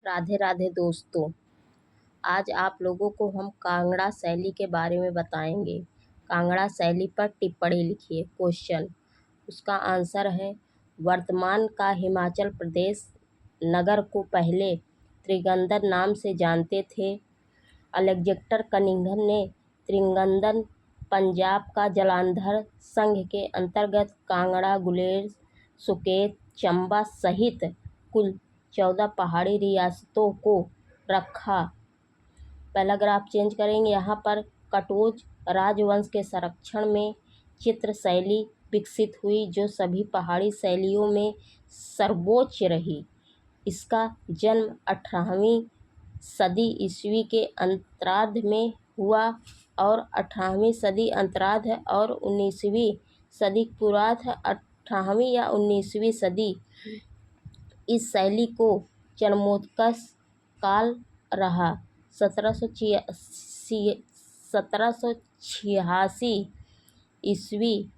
राधे राधे दोस्तों। आज आप लोगों को हम कांगड़ा शैली के बारे में बताएंगे। कांगड़ा शैली पर टिप्पणी लिखिए। क्वेश्चन, उसका आंसर है वर्तमान का हिमाचल प्रदेश नगर को पहले त्रिगंदन नाम से जानते थे। अलेक्जेंडर कनिंघम ने त्रिगंदन पंजाब का जलांधर संघ के अंतर्गत कांगड़ा, गुलेर, सुकेत, चंबा सहित कुल 14 पहाड़ी रियासतों को रखा। पहला ग्राफ चेंज करेंगे। यहाँ पर कटोच राजवंश के संरक्षण में चित्र शैली विकसित हुई जो सभी पहाड़ी शैलियों में सर्वोच्च रही। इसका जन्म 18वीं सदी ईस्वी के उत्तरार्ध में हुआ और 18वीं सदी उत्तरार्ध और 19वीं सदी पूर्वार्ध 18वीं या 19वीं सदी इस शैली को चरमोत्कर्ष काल रहा। 1786 ईस्वी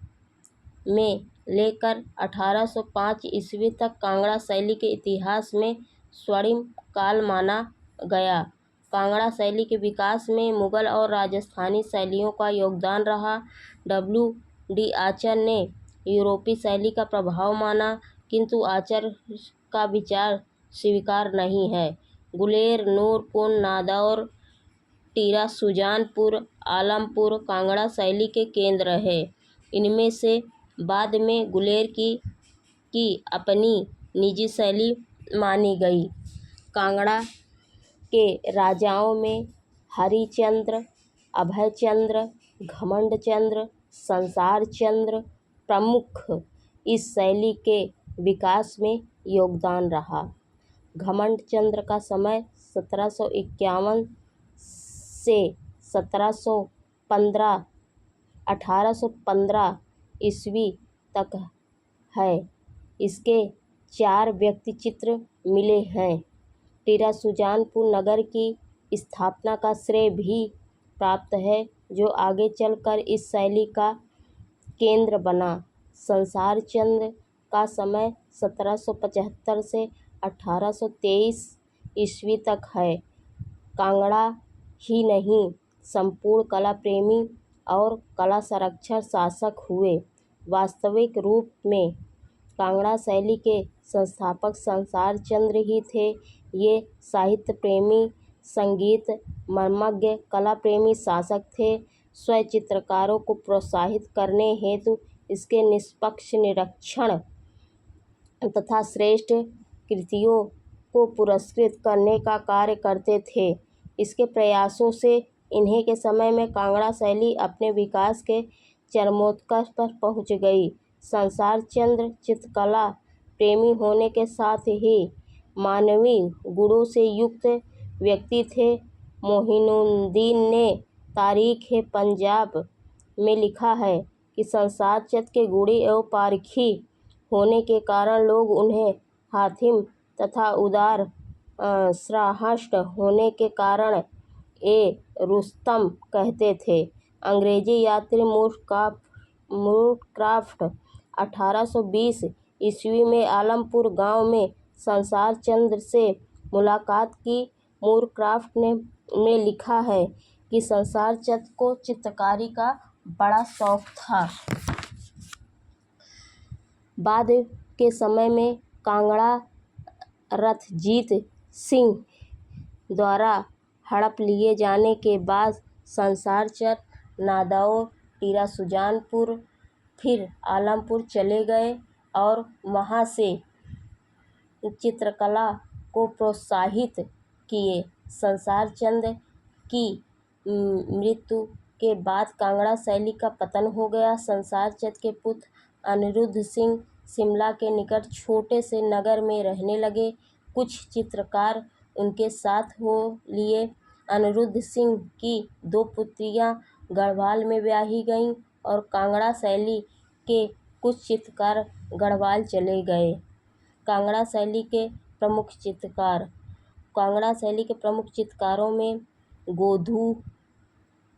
में लेकर 1805 ईस्वी तक कांगड़ा शैली के इतिहास में स्वर्णिम काल माना गया। कांगड़ा शैली के विकास में मुगल और राजस्थानी शैलियों का योगदान रहा। W.D. आचार्य ने यूरोपीय शैली का प्रभाव माना, किंतु आचार्य का विचार स्वीकार नहीं है। गुलेर, नूरपुर, नादौर, टीरा, सुजानपुर, आलमपुर कांगड़ा शैली के केंद्र है। इनमें से बाद में गुलेर की अपनी निजी शैली मानी गई। कांगड़ा के राजाओं में हरिचंद्र, अभयचंद्र, घमंडचंद्र, संसारचंद्र प्रमुख इस शैली के विकास में योगदान रहा। घमंडचंद्र का समय 1751 से 1815 ईस्वी तक है। इसके 4 व्यक्तिचित्र मिले हैं। टीरा सुजानपुर नगर की स्थापना का श्रेय भी प्राप्त है, जो आगे चलकर इस शैली का केंद्र बना। संसारचंद्र का समय 1775 से 1823 ईस्वी तक है। कांगड़ा ही नहीं, संपूर्ण कला प्रेमी और कला संरक्षक शासक हुए। वास्तविक रूप में कांगड़ा शैली के संस्थापक संसारचंद्र ही थे। ये साहित्य प्रेमी, संगीत मर्मज्ञ, कला प्रेमी शासक थे। स्वयं चित्रकारों को प्रोत्साहित करने हेतु इसके निष्पक्ष निरीक्षण तथा श्रेष्ठ कृतियों को पुरस्कृत करने का कार्य करते थे। इसके प्रयासों से इन्हीं के समय में कांगड़ा शैली अपने विकास के चरमोत्कर्ष पर पहुंच गई। संसारचंद्र चित्रकला प्रेमी होने के साथ ही मानवीय गुणों से युक्त व्यक्ति थे। मोहिनुद्दीन ने तारीख़-ए-पंजाब में लिखा है कि संसारचंद्र के गुणी एवं पारखी होने के कारण लोग उन्हें हातिम तथा उदार सह्रष्ट होने के कारण रुस्तम कहते थे। अंग्रेजी यात्री मूरक्राफ्ट 1820 ईस्वी में आलमपुर गांव में संसारचंद्र से मुलाकात की। मूरक्राफ्ट ने लिखा है कि संसारचंद्र को चित्रकारी का बड़ा शौक था। बाद के समय में कांगड़ा रथजीत सिंह द्वारा हड़प लिए जाने के बाद संसारचंद्र नादौर, टीरा सुजानपुर फिर आलमपुर चले गए और वहाँ से चित्रकला को प्रोत्साहित किए। संसारचंद्र की मृत्यु के बाद कांगड़ा शैली का पतन हो गया। संसारचंद्र के पुत्र अनिरुद्ध सिंह शिमला के निकट छोटे से नगर में रहने लगे। कुछ चित्रकार उनके साथ हो लिए। अनिरुद्ध सिंह की 2 पुत्रियां गढ़वाल में ब्याही गईं और कांगड़ा शैली के कुछ चित्रकार गढ़वाल चले गए। कांगड़ा शैली के प्रमुख चित्रकार। कांगड़ा शैली के प्रमुख चित्रकारों में गोधू,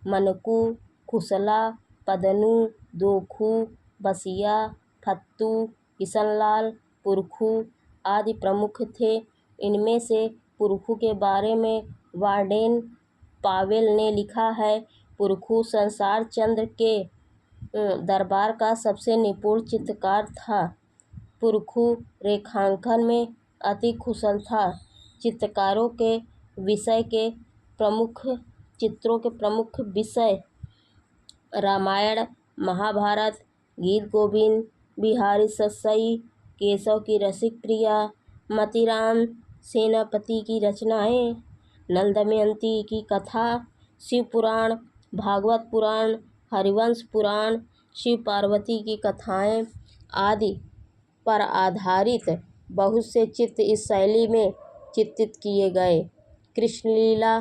मनकू, खुसला, पदनू, दोखू, बसिया, फत्तू, किशनलाल, पुरखू आदि प्रमुख थे। इनमें से पुरखू के बारे में वार्डेन पावेल ने लिखा है, पुरखू संसार चंद्र के दरबार का सबसे निपुण चित्रकार था। पुरखू रेखांकन में अति कुशल था। चित्रों के प्रमुख विषय रामायण, महाभारत, गीत गोविंद, बिहारी सतसई, केशव की रसिक प्रिया, मतीराम सेनापति की रचनाएं, नल दमयंती की कथा, शिव पुराण, भागवत पुराण, हरिवंश पुराण, शिव पार्वती की कथाएं आदि पर आधारित बहुत से चित्र इस शैली में चित्रित किए गए। कृष्णलीला,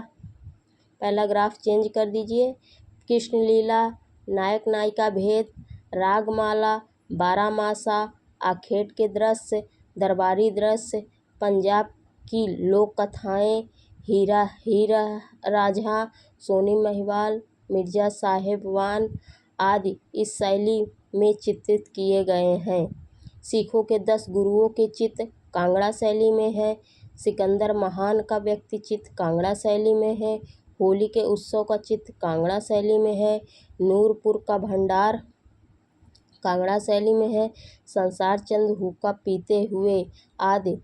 पहला ग्राफ चेंज कर दीजिए। कृष्णलीला, नायक नायिका भेद, रागमाला, बारामासा, आखेट के दृश्य, दरबारी दृश्य, पंजाब की लोक कथाएं, हीरा राझा, सोनी महिवाल, मिर्जा साहेबवान आदि इस शैली में चित्रित किए गए हैं। सिखों के 10 गुरुओं के चित्र कांगड़ा शैली में है। सिकंदर महान का व्यक्ति चित्र कांगड़ा शैली में है। होली के उत्सव का चित्र कांगड़ा शैली में है। नूरपुर का भंडार कांगड़ा शैली में है। संसार चंद्र हुक्का पीते हुए आदि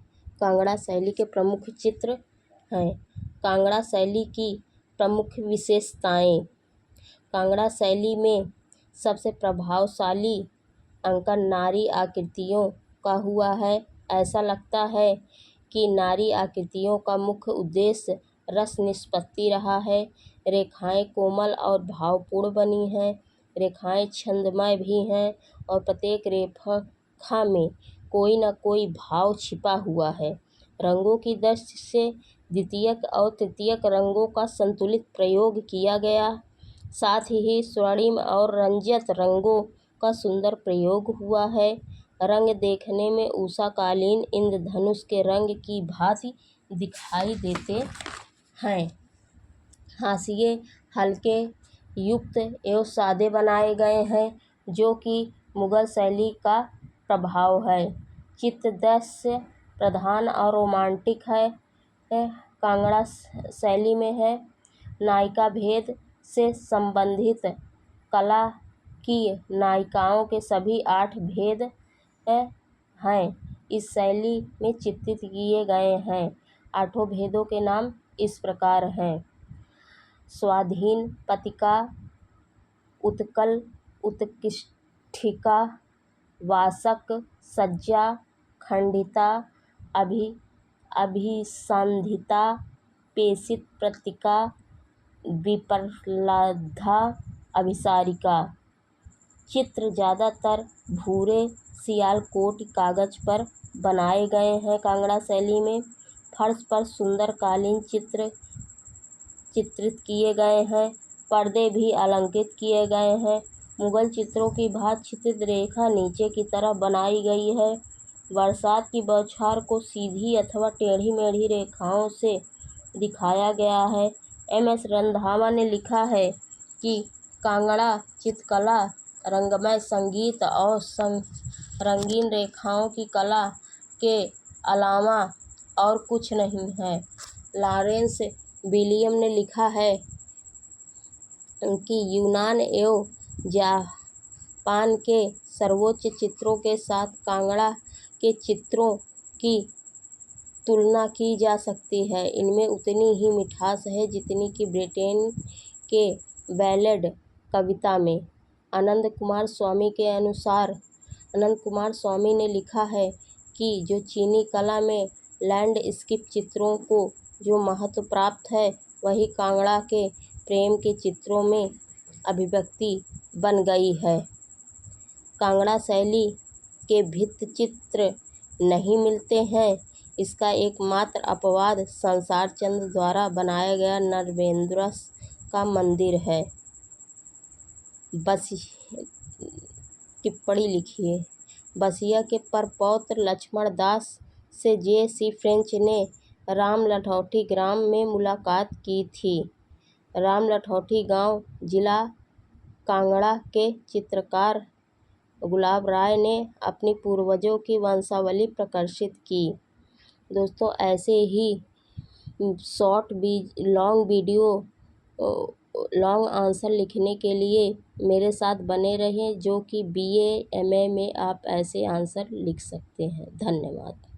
कांगड़ा शैली के प्रमुख चित्र हैं। कांगड़ा शैली की प्रमुख विशेषताएं। कांगड़ा शैली में सबसे प्रभावशाली अंकन नारी आकृतियों का हुआ है। ऐसा लगता है कि नारी आकृतियों का मुख्य उद्देश्य रस निष्पत्ति रहा है। रेखाएं कोमल और भावपूर्ण बनी हैं। रेखाएं छंदमय भी हैं और प्रत्येक रेखा में कोई न कोई भाव छिपा हुआ है। रंगों की दृष्टि से द्वितीयक और तृतीयक रंगों का संतुलित प्रयोग किया गया। साथ ही स्वर्णिम और रंजित रंगों का सुंदर प्रयोग हुआ है। रंग देखने में उषाकालीन इंद्रधनुष के रंग की भांति दिखाई देते हैं। हाशिए हल्के, युक्त एवं सादे बनाए गए हैं, जो कि मुगल शैली का प्रभाव है। चित्र दृश्य प्रधान और रोमांटिक है, कांगड़ा शैली में है। नायिका भेद से संबंधित कला की नायिकाओं के सभी 8 भेद हैं इस शैली में चित्रित किए गए हैं। 8 भेदों के नाम इस प्रकार हैं: स्वाधीन, पतिका, उत्कल, उत्कृष्टिका, वासक, सज्जा, खंडिता, अभिसंधिता, पेषित, पत्रिका, विप्रलब्धा, अभिसारिका। चित्र ज़्यादातर भूरे सियालकोट कागज पर बनाए गए हैं। कांगड़ा शैली में फर्श पर सुंदर कालीन चित्रित किए गए हैं। पर्दे भी अलंकृत किए गए हैं। मुगल चित्रों की भांति चित्रित रेखा नीचे की तरफ बनाई गई है। बरसात की बौछार को सीधी अथवा टेढ़ी मेढ़ी रेखाओं से दिखाया गया है। MS रंधावा ने लिखा है कि कांगड़ा चित्रकला रंगमय संगीत और रंगीन रेखाओं की कला के अलावा और कुछ नहीं है। लॉरेंस विलियम ने लिखा है कि यूनान एवं जापान के सर्वोच्च चित्रों के साथ कांगड़ा के चित्रों की तुलना की जा सकती है। इनमें उतनी ही मिठास है जितनी कि ब्रिटेन के बैलेड कविता में। आनंद कुमार स्वामी ने लिखा है कि जो चीनी कला में लैंडस्केप चित्रों को जो महत्व प्राप्त है, वही कांगड़ा के प्रेम के चित्रों में अभिव्यक्ति बन गई है। कांगड़ा शैली के भित्ति चित्र नहीं मिलते हैं। इसका एकमात्र अपवाद संसार चंद्र द्वारा बनाया गया नरवेंद्रस का मंदिर है। टिप्पणी लिखिए। बसिया के परपौत्र लक्ष्मण दास से J.C. फ्रेंच ने राम लठौटी ग्राम में मुलाकात की थी। राम लठौटी गांव जिला कांगड़ा के चित्रकार गुलाब राय ने अपनी पूर्वजों की वंशावली प्रकाशित की। दोस्तों, ऐसे ही शॉर्ट भी लॉन्ग वीडियो लॉन्ग आंसर लिखने के लिए मेरे साथ बने रहें, जो कि BA MA में आप ऐसे आंसर लिख सकते हैं। धन्यवाद।